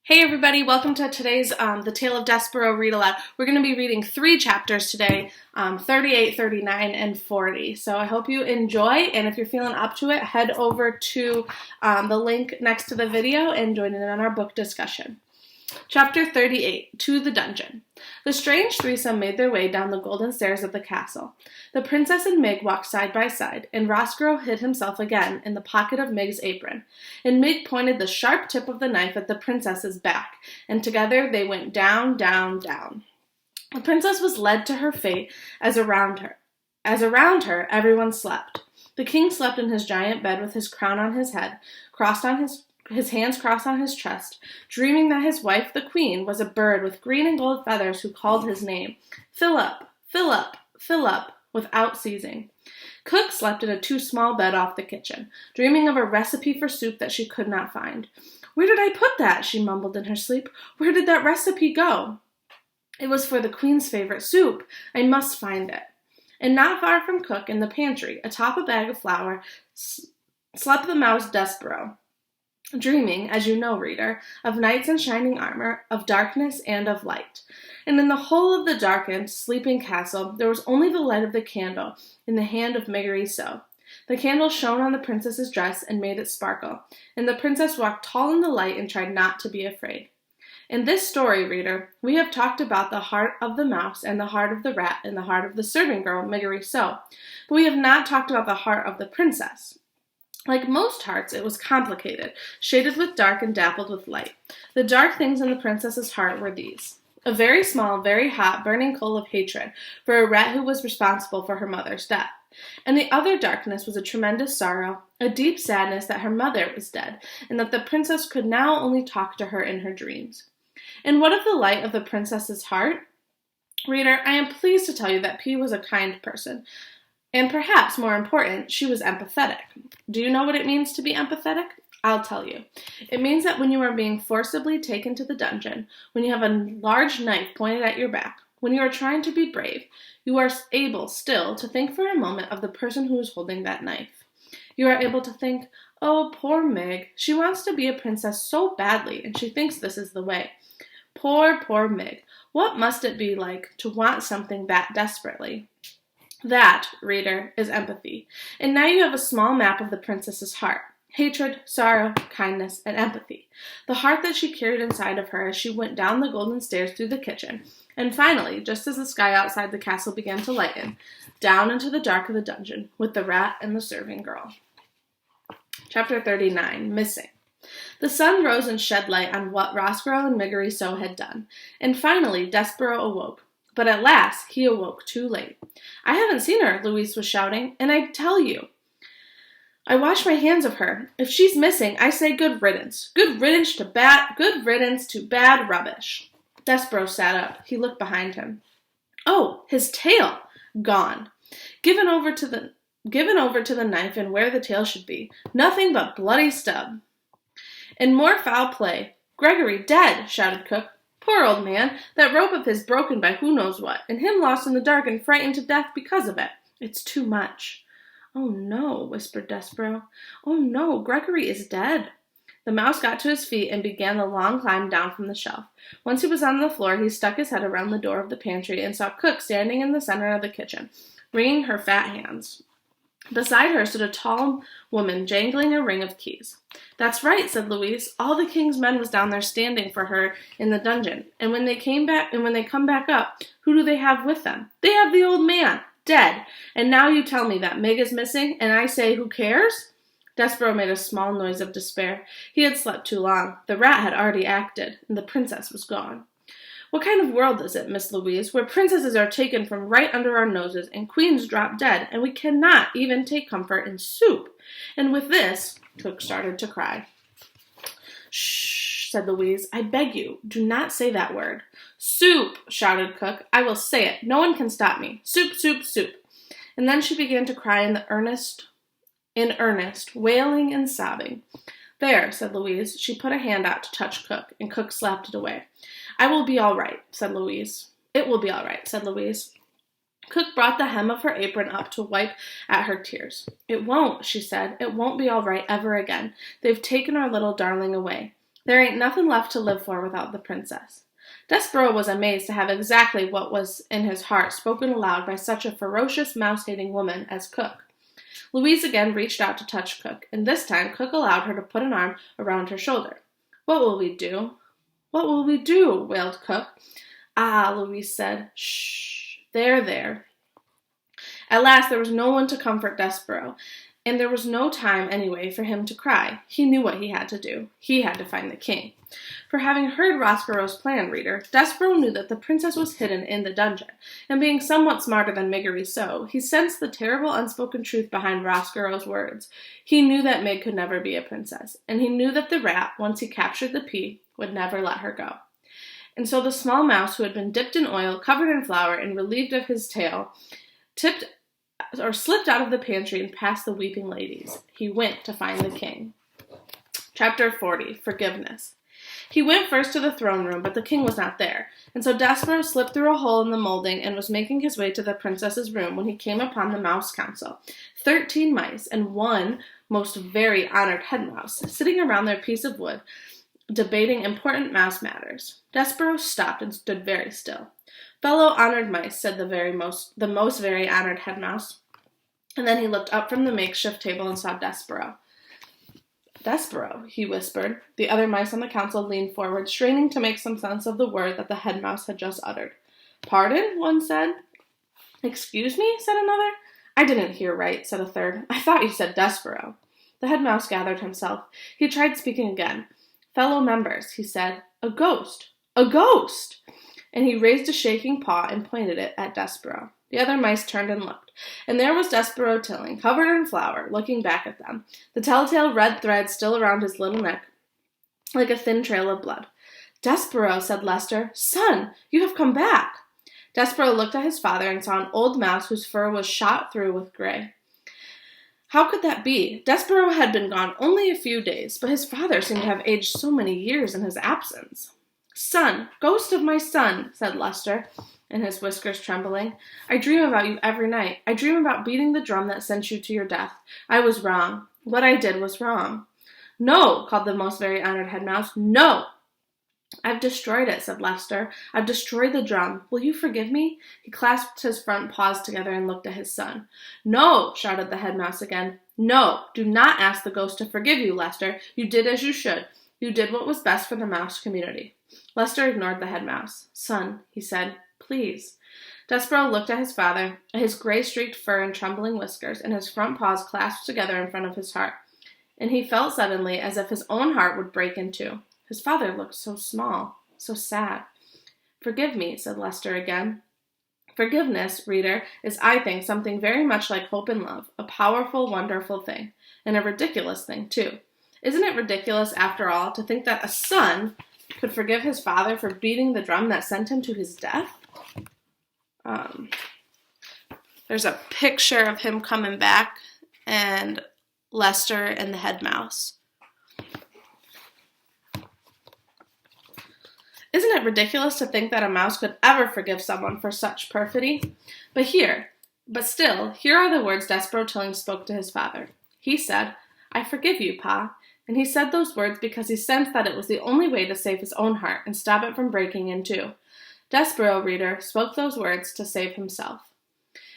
Hey everybody, welcome to today's The Tale of Despereaux Read Aloud. We're going to be reading 3 chapters today, 38, 39, and 40. So I hope you enjoy, and if you're feeling up to it, head over to the link next to the video and join in on our book discussion. Chapter 38, To the Dungeon. The strange threesome made their way down the golden stairs of the castle. The princess and Mig walked side by side, and Roscoe hid himself again in the pocket of Mig's apron, and Mig pointed the sharp tip of the knife at the princess's back, and together they went down, down, down. The princess was led to her fate as around her everyone slept. The king slept in his giant bed with his crown on his head, his hands crossed on his chest, dreaming that his wife, the queen, was a bird with green and gold feathers who called his name, Philip, Philip, Philip, without ceasing. Cook slept in a too small bed off the kitchen, dreaming of a recipe for soup that she could not find. "Where did I put that?" she mumbled in her sleep. "Where did that recipe go? It was for the queen's favorite soup. I must find it." And not far from Cook, in the pantry, atop a bag of flour, slept the mouse Despereaux, dreaming, as you know, reader, of knights in shining armor, of darkness and of light. And in the whole of the darkened, sleeping castle, there was only the light of the candle in the hand of Vaccaro. The candle shone on the princess's dress and made it sparkle, and the princess walked tall in the light and tried not to be afraid. In this story, reader, we have talked about the heart of the mouse and the heart of the rat and the heart of the serving girl, Vaccaro, but we have not talked about the heart of the princess. Like most hearts, it was complicated, shaded with dark and dappled with light. The dark things in the princess's heart were these: a very small, very hot, burning coal of hatred for a rat who was responsible for her mother's death. And the other darkness was a tremendous sorrow, a deep sadness that her mother was dead, and that the princess could now only talk to her in her dreams. And what of the light of the princess's heart? Reader, I am pleased to tell you that P was a kind person. And perhaps more important, she was empathetic. Do you know what it means to be empathetic? I'll tell you. It means that when you are being forcibly taken to the dungeon, when you have a large knife pointed at your back, when you are trying to be brave, you are able still to think for a moment of the person who is holding that knife. You are able to think, "Oh, poor Mig. She wants to be a princess so badly, and she thinks this is the way. Poor, poor Mig. What must it be like to want something that desperately?" That, reader, is empathy. And now you have a small map of the princess's heart. Hatred, sorrow, kindness, and empathy. The heart that she carried inside of her as she went down the golden stairs through the kitchen. And finally, just as the sky outside the castle began to lighten, down into the dark of the dungeon with the rat and the serving girl. Chapter 39, Missing. The sun rose and shed light on what Roscoe and Vaccaro had done. And finally, Despereaux awoke. But at last, he awoke too late. "I haven't seen her," Louise was shouting, "and I tell you, I wash my hands of her. If she's missing, I say good riddance. Good riddance to bad rubbish." Despereaux sat up. He looked behind him. Oh, his tail! Gone. Given over to the knife and where the tail should be. Nothing but bloody stub. And more foul play. "Gregory dead!" shouted Cook. "Poor old man, that rope of his broken by who knows what, and him lost in the dark and frightened to death because of it. It's too much." "Oh no," whispered Despereaux. "Oh no, Gregory is dead." The mouse got to his feet and began the long climb down from the shelf. Once he was on the floor, he stuck his head around the door of the pantry and saw Cook standing in the center of the kitchen, wringing her fat hands. Beside her stood a tall woman jangling a ring of keys. "That's right," said Louise. "All the king's men was down there standing for her in the dungeon. And when they come back up, who do they have with them? They have the old man, dead. And now you tell me that Mig is missing, and I say, who cares?" Despereaux made a small noise of despair. He had slept too long. The rat had already acted, and the princess was gone. "What kind of world is it, Miss Louise, where princesses are taken from right under our noses and queens drop dead, and we cannot even take comfort in soup?" And with this, Cook started to cry. "Shh," said Louise. "I beg you, do not say that word." "Soup," shouted Cook. "I will say it. No one can stop me. Soup, soup, soup." And then she began to cry in earnest, wailing and sobbing. "There," said Louise. She put a hand out to touch Cook, and Cook slapped it away. "I will be all right," said Louise. "It will be all right," said Louise. Cook brought the hem of her apron up to wipe at her tears. "It won't," she said. "It won't be all right ever again. They've taken our little darling away." There ain't nothing left to live for without the princess." Despereaux was amazed to have exactly what was in his heart spoken aloud by such a ferocious, mouse-hating woman as Cook. Louise again reached out to touch Cook, and this time Cook allowed her to put an arm around her shoulder. "What will we do? What will we do?" wailed Cook. "Ah," Louise said. "Shh, there." At last there was no one to comfort Despereaux, and there was no time, anyway, for him to cry. He knew what he had to do. He had to find the king. For having heard Roscaro's plan, reader, Despereaux knew that the princess was hidden in the dungeon, and being somewhat smarter than Miggery he sensed the terrible unspoken truth behind Roscaro's words. He knew that Mig could never be a princess, and he knew that the rat, once he captured the pea, would never let her go. And so the small mouse, who had been dipped in oil, covered in flour, and relieved of his tail, slipped out of the pantry and past the weeping ladies. He went to find the king. Chapter 40, Forgiveness. He went first to the throne room, but the king was not there, and so Despereaux slipped through a hole in the molding and was making his way to the princess's room when he came upon the mouse council, 13 mice and one most very honored head mouse, sitting around their piece of wood, debating important mouse matters. Despereaux stopped and stood very still. "Fellow honored mice," said the most very honored head mouse, and then he looked up from the makeshift table and saw Despereaux. "Despereaux," he whispered. The other mice on the council leaned forward, straining to make some sense of the word that the head mouse had just uttered. "Pardon?" one said. "Excuse me?" said another. "I didn't hear right," said a third. "I thought you said Despereaux." The head mouse gathered himself. He tried speaking again. "Fellow members," he said. "A ghost! A ghost!" And he raised a shaking paw and pointed it at Despereaux. The other mice turned and looked, and there was Despereaux Tilling, covered in flour, looking back at them, the telltale red thread still around his little neck, like a thin trail of blood. "Despereaux," said Lester, "son, you have come back." Despereaux looked at his father and saw an old mouse whose fur was shot through with gray. How could that be? Despereaux had been gone only a few days, but his father seemed to have aged so many years in his absence. "Son, ghost of my son," said Lester, and his whiskers trembling, "I dream about you every night. I dream about beating the drum that sent you to your death. I was wrong. What I did was wrong." "No," called the most very honored head mouse. "No." "I've destroyed it," said Lester. "I've destroyed the drum. Will you forgive me?" He clasped his front paws together and looked at his son. "No," shouted the head mouse again. "No, do not ask the ghost to forgive you, Lester. You did as you should. You did what was best for the mouse community." Lester ignored the head mouse. "Son," he said, "please." Despereaux looked at his father, at his gray-streaked fur and trembling whiskers, and his front paws clasped together in front of his heart. And he felt suddenly as if his own heart would break in two. His father looked so small, so sad. "Forgive me," said Lester again. Forgiveness, reader, is, I think, something very much like hope and love, a powerful, wonderful thing, and a ridiculous thing, too. Isn't it ridiculous, after all, to think that a son could forgive his father for beating the drum that sent him to his death? There's a picture of him coming back, and Lester and the head mouse. Isn't it ridiculous to think that a mouse could ever forgive someone for such perfidy? But still, here are the words Despereaux Tilling spoke to his father. He said, "I forgive you, Pa." And he said those words because he sensed that it was the only way to save his own heart and stop it from breaking in two. Despereaux, reader, spoke those words to save himself.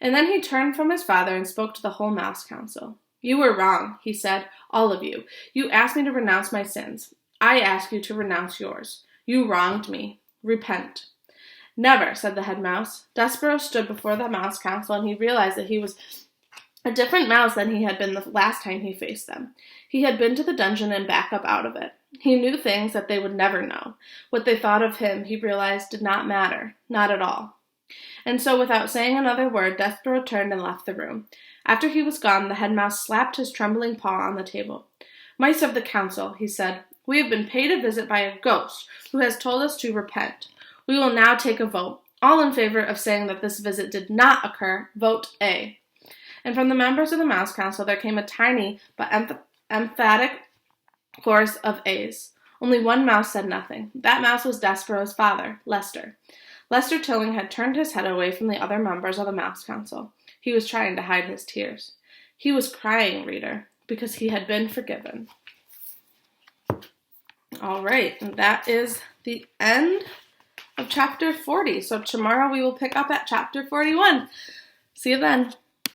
And then he turned from his father and spoke to the whole mouse council. "You were wrong," he said, "all of you. You asked me to renounce my sins. I ask you to renounce yours. You wronged me. Repent." "Never," said the head mouse. Despereaux stood before the mouse council, and he realized that he was a different mouse than he had been the last time he faced them. He had been to the dungeon and back up out of it. He knew things that they would never know. What they thought of him, he realized, did not matter. Not at all. And so, without saying another word, Despereaux turned and left the room. After he was gone, the head mouse slapped his trembling paw on the table. "Mice of the council," he said, "we have been paid a visit by a ghost who has told us to repent. We will now take a vote. All in favor of saying that this visit did not occur, vote A." And from the members of the Mouse Council there came a tiny but emphatic chorus of A's. Only one mouse said nothing. That mouse was Despereaux's father, Lester. Lester Tilling had turned his head away from the other members of the Mouse Council. He was trying to hide his tears. He was crying, reader, because he had been forgiven. All right, and that is the end of chapter 40. So tomorrow we will pick up at chapter 41. See you then.